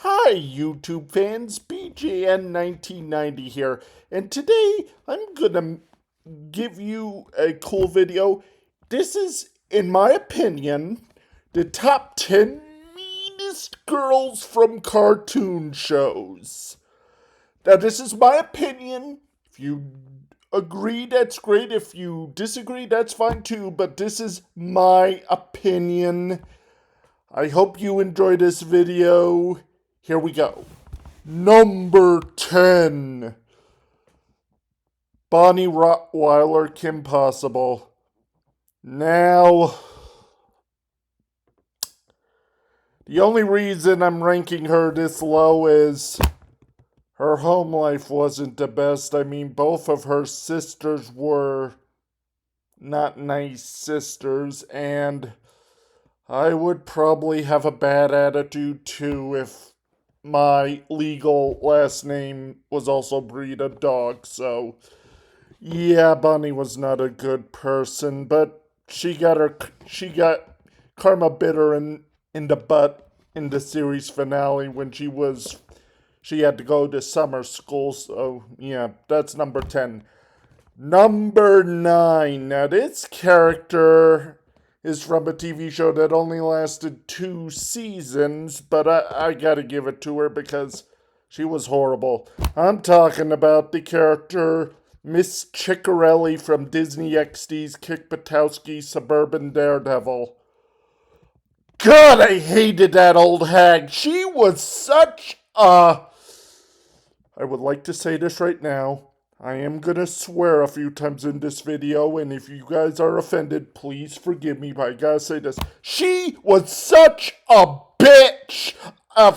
Hi, YouTube fans. BJN1990 here, and today I'm gonna give you a cool video. This is, in my opinion, the top 10 meanest girls from cartoon shows. Now, this is my opinion. If you agree, that's great. If you disagree, that's fine too, but this is my opinion. I hope you enjoy this video. Here we go. Number 10. Bonnie Rottweiler, Kim Possible. Now, the only reason I'm ranking her this low is her home life wasn't the best. I mean, both of her sisters were not nice sisters, and I would probably have a bad attitude too if my legal last name was also breed a dog. So, yeah, Bonnie was not a good person, but she got karma bitter in the butt in the series finale when she had to go to summer school. So, yeah, that's number 10. Number 9. Now, this character is from a TV show that only lasted 2 seasons, but I gotta give it to her because she was horrible. I'm talking about the character Miss Chickarelli from Disney XD's Kick Buttowski Suburban Daredevil. God, I hated that old hag. She was such a... I would like to say this right now. I am gonna swear a few times in this video, and if you guys are offended, please forgive me, but I gotta say this. She was such a bitch! A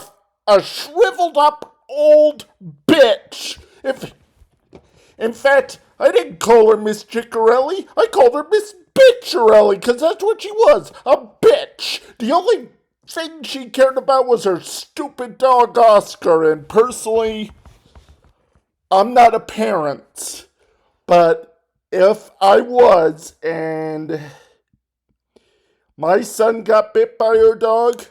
shriveled up old bitch! In fact, I didn't call her Miss Chickarelli, I called her Miss Bitcharelli, because that's what she was, a bitch! The only thing she cared about was her stupid dog Oscar, and personally, I'm not a parent, but if I was and my son got bit by her dog,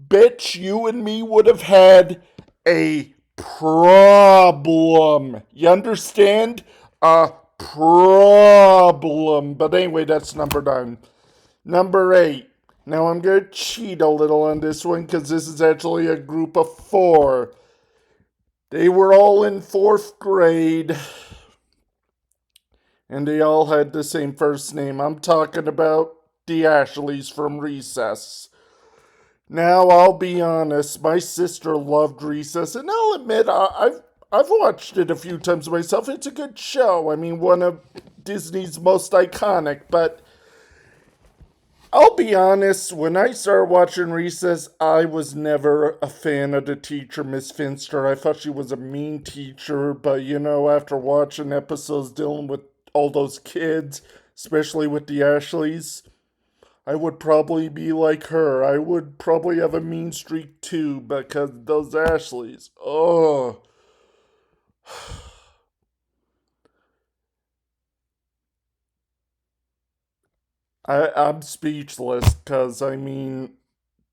bitch, you and me would have had a problem. You understand? A problem. But anyway, that's number 9. Number 8. Now I'm going to cheat a little on this one because this is actually a group of 4. They were all in 4th grade, and they all had the same first name. I'm talking about the Ashleys from Recess. Now, I'll be honest, my sister loved Recess, and I'll admit, I've watched it a few times myself. It's a good show. I mean, one of Disney's most iconic, but I'll be honest, when I started watching Recess, I was never a fan of the teacher, Miss Finster. I thought she was a mean teacher, but after watching episodes dealing with all those kids, especially with the Ashleys, I would probably be like her. I would probably have a mean streak too, because those Ashleys, oh. I'm speechless because I mean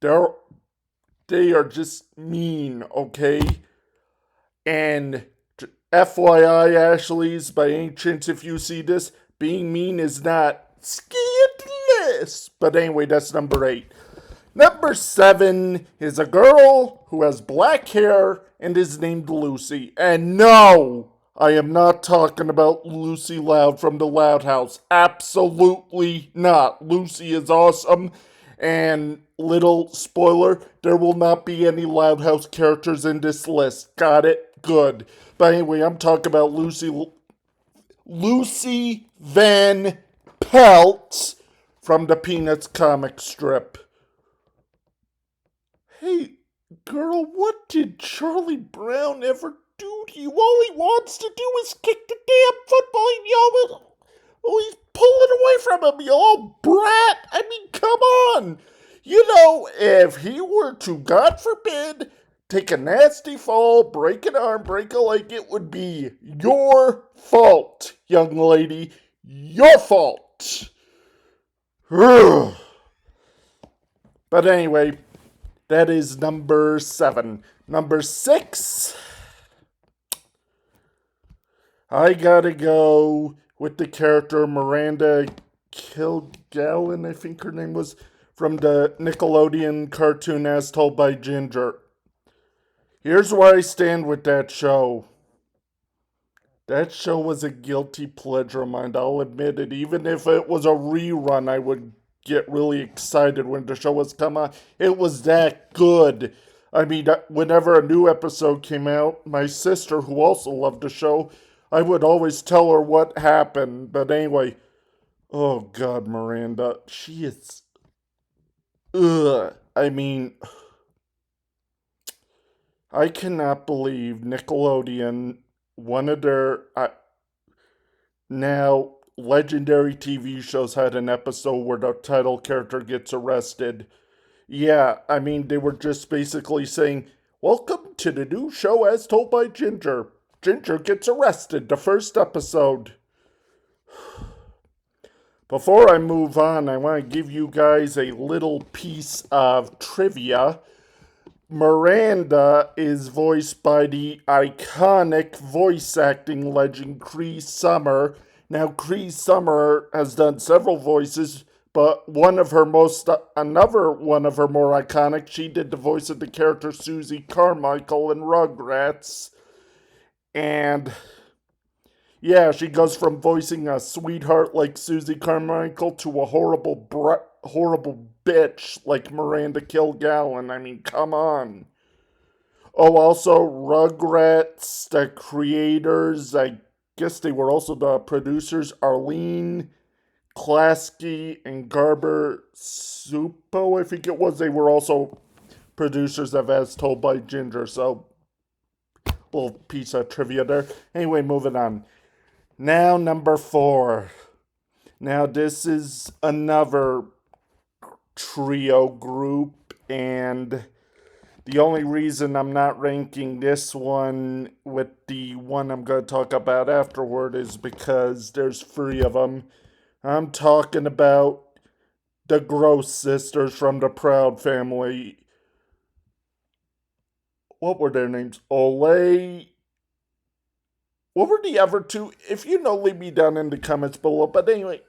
they are just mean, okay? And FYI, Ashley's, by any chance if you see this, being mean is not scandalous. But anyway, that's number 8. Number 7 is a girl who has black hair and is named Lucy. And no, I am not talking about Lucy Loud from the Loud House. Absolutely not. Lucy is awesome. And little spoiler, there will not be any Loud House characters in this list. Got it? Good. But anyway, I'm talking about Lucy Van Pelt from the Peanuts comic strip. Hey, girl, what did Charlie Brown ever do to you? All he wants to do is kick the damn football, and he's pulling away from him, you old brat. I mean, come on. If he were to, God forbid, take a nasty fall, break an arm, break a leg, it would be your fault, young lady. Your fault. But anyway, That is number 7. Number 6, I gotta go with the character Miranda Kilgallen, I think her name was, from the Nickelodeon cartoon As Told by Ginger. Here's where I stand with that show. That show was a guilty pleasure of mine, I'll admit it. Even if it was a rerun, I would get really excited when the show was come on. It was that good. I mean, whenever a new episode came out, my sister, who also loved the show, I would always tell her what happened. But anyway, oh God, Miranda, she is. Ugh. I mean, I cannot believe Nickelodeon, one of their now legendary TV shows, had an episode where the title character gets arrested. Yeah, I mean, they were just basically saying, "Welcome to the new show As Told by Ginger. Ginger gets arrested, the first episode." Before I move on, I want to give you guys a little piece of trivia. Miranda is voiced by the iconic voice acting legend Cree Summer. Now, Cree Summer has done several voices, but another one of her more iconic, she did the voice of the character Susie Carmichael in Rugrats. And yeah, she goes from voicing a sweetheart like Susie Carmichael to a horrible bitch like Miranda Kilgallen. I mean, come on. Oh, also, Rugrats, the creators, I guess they were also the producers, Arlene Klasky and Garber Supo, I think it was. They were also producers of As Told by Ginger, so little piece of trivia there. Anyway, moving on. Now, number 4. Now, this is another trio group, and the only reason I'm not ranking this one with the one I'm going to talk about afterward is because there's 3 of them. I'm talking about the Gross sisters from the Proud Family. What were their names? Olay. What were the other 2? If you know, leave me down in the comments below. But anyway,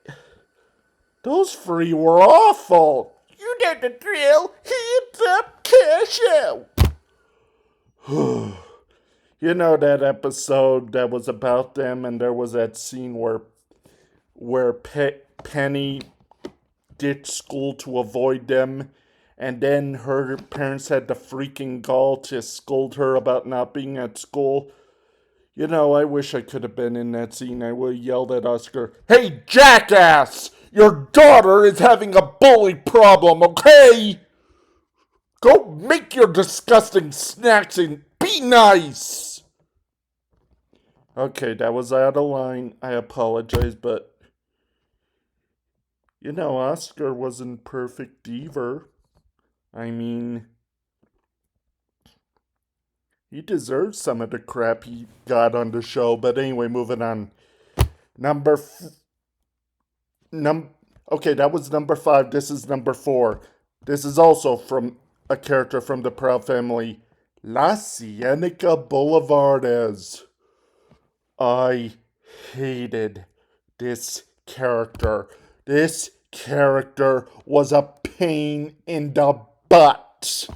those 3 were awful. You know the drill. Hands up, cash out. You know that episode that was about them, and there was that scene where Penny ditched school to avoid them, and then her parents had the freaking gall to scold her about not being at school. You know, I wish I could have been in that scene. I would have yelled at Oscar, "Hey, jackass! Your daughter is having a bully problem, okay? Go make your disgusting snacks and be nice!" Okay, that was out of line. I apologize, but you know, Oscar wasn't perfect either. I mean, he deserves some of the crap he got on the show. But anyway, moving on. Okay, that was number 5. This is number 4. This is also from a character from the Proud Family, La Cienega Boulevardes. I hated this character. This character was a pain in the butt.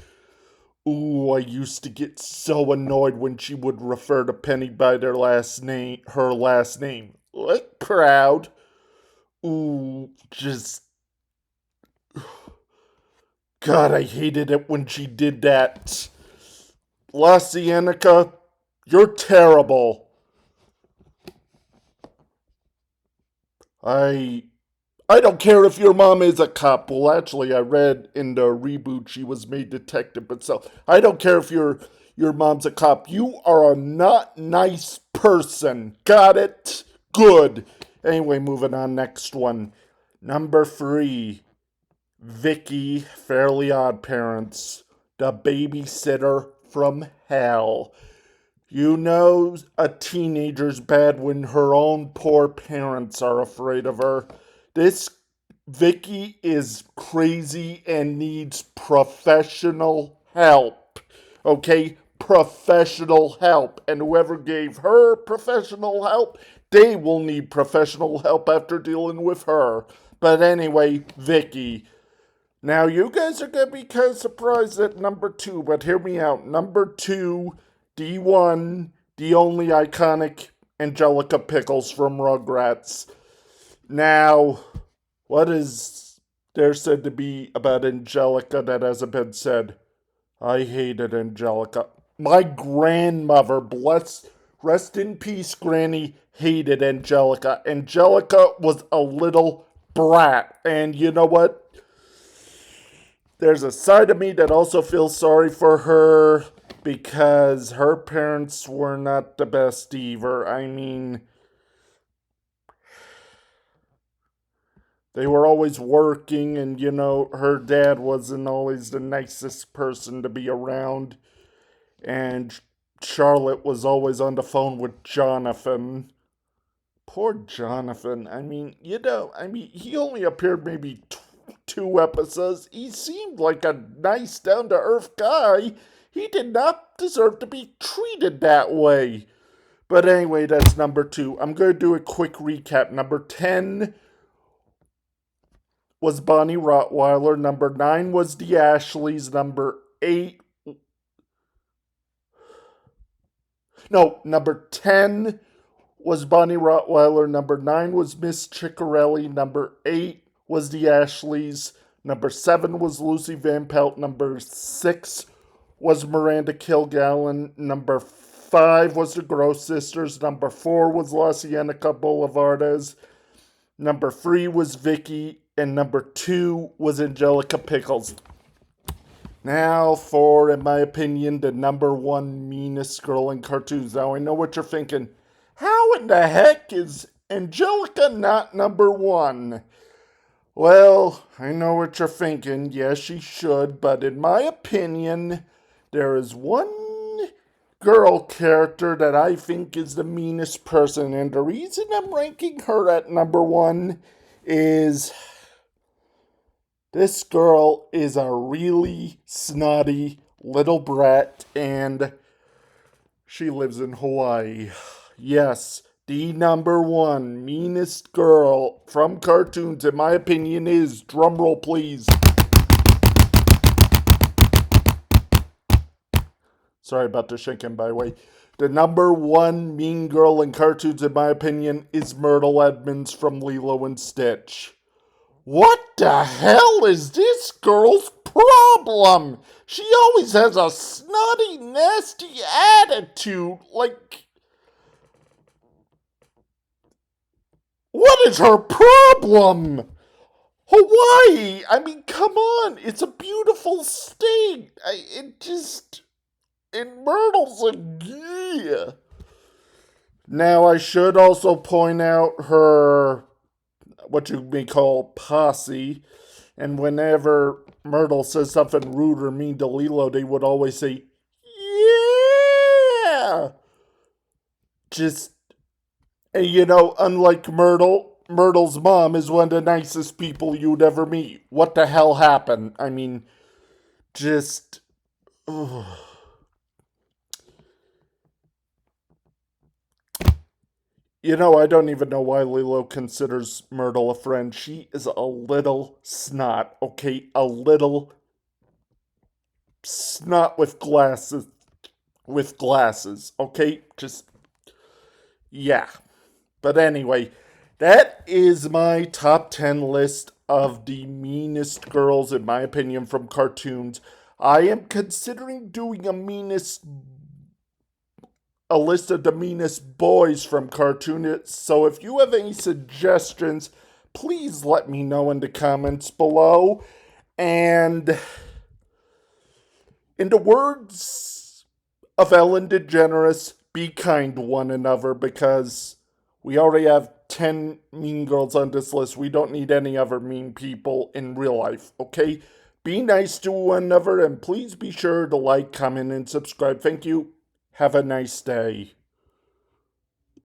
Ooh, I used to get so annoyed when she would refer to Penny by her last name. Like Proud. Ooh, just. God, I hated it when she did that. La Cienega, you're terrible. I don't care if your mom is a cop. Well, actually, I read in the reboot she was made detective, but so I don't care if your mom's a cop. You are a not nice person. Got it? Good. Anyway, moving on. Next one. Number 3. Vicky, Fairly Odd Parents, the babysitter from hell. You know a teenager's bad when her own poor parents are afraid of her. This Vicky is crazy and needs professional help. Okay? Professional help. And whoever gave her professional help, they will need professional help after dealing with her. But anyway, Vicky. Now, you guys are going to be kind of surprised at number two, but hear me out. Number two, D1, the only iconic Angelica Pickles from Rugrats. Now, what is there said to be about Angelica that hasn't been said? I hated Angelica. My grandmother, rest in peace, Granny, hated Angelica. Angelica was a little brat. And you know what? There's a side of me that also feels sorry for her because her parents were not the best either. I mean, they were always working, and her dad wasn't always the nicest person to be around. And Charlotte was always on the phone with Jonathan. Poor Jonathan. He only appeared maybe two episodes. He seemed like a nice, down to earth guy. He did not deserve to be treated that way. But anyway, that's number two. I'm going to do a quick recap. Number 10 was Bonnie Rottweiler. Number 9 was the Ashleys. Number 10 was Bonnie Rottweiler. Number 9 was Miss Ciccarelli. Number 8 was the Ashleys. Number 7 was Lucy Van Pelt. Number 6 was Miranda Kilgallen. Number 5 was the Gross Sisters. Number 4 was La Cienega Boulevardes. Number 3 was Vicky. And number 2 was Angelica Pickles. Now for, in my opinion, the number one meanest girl in cartoons. Now I know what you're thinking. How in the heck is Angelica not number one? Well, I know what you're thinking. Yes, she should. But in my opinion, there is one girl character that I think is the meanest person. And the reason I'm ranking her at number one is this girl is a really snotty little brat, and she lives in Hawaii. Yes, the number one meanest girl from cartoons, in my opinion, is, drumroll please, sorry about the shaking, by the way. The number one mean girl in cartoons, in my opinion, is Myrtle Edmonds from Lilo and Stitch. What the hell is this girl's problem? She always has a snotty, nasty attitude. Like, what is her problem? Hawaii! I mean, come on. It's a beautiful state. And Myrtle's a yeah. Now, I should also point out her, what you may call, posse. And whenever Myrtle says something rude or mean to Lilo, they would always say, yeah! Unlike Myrtle's mom is one of the nicest people you'd ever meet. What the hell happened? I mean, just... Ugh. I don't even know why Lilo considers Myrtle a friend. She is a little snot, okay? A little snot with glasses. Okay? Yeah. But anyway, that is my top 10 list of the meanest girls, in my opinion, from cartoons. I am considering doing a list of the meanest boys from cartoons. So if you have any suggestions, please let me know in the comments below. And in the words of Ellen DeGeneres, be kind to one another, because we already have 10 mean girls on this list. We don't need any other mean people in real life, okay? Be nice to one another, and please be sure to like, comment, and subscribe. Thank you. Have a nice day.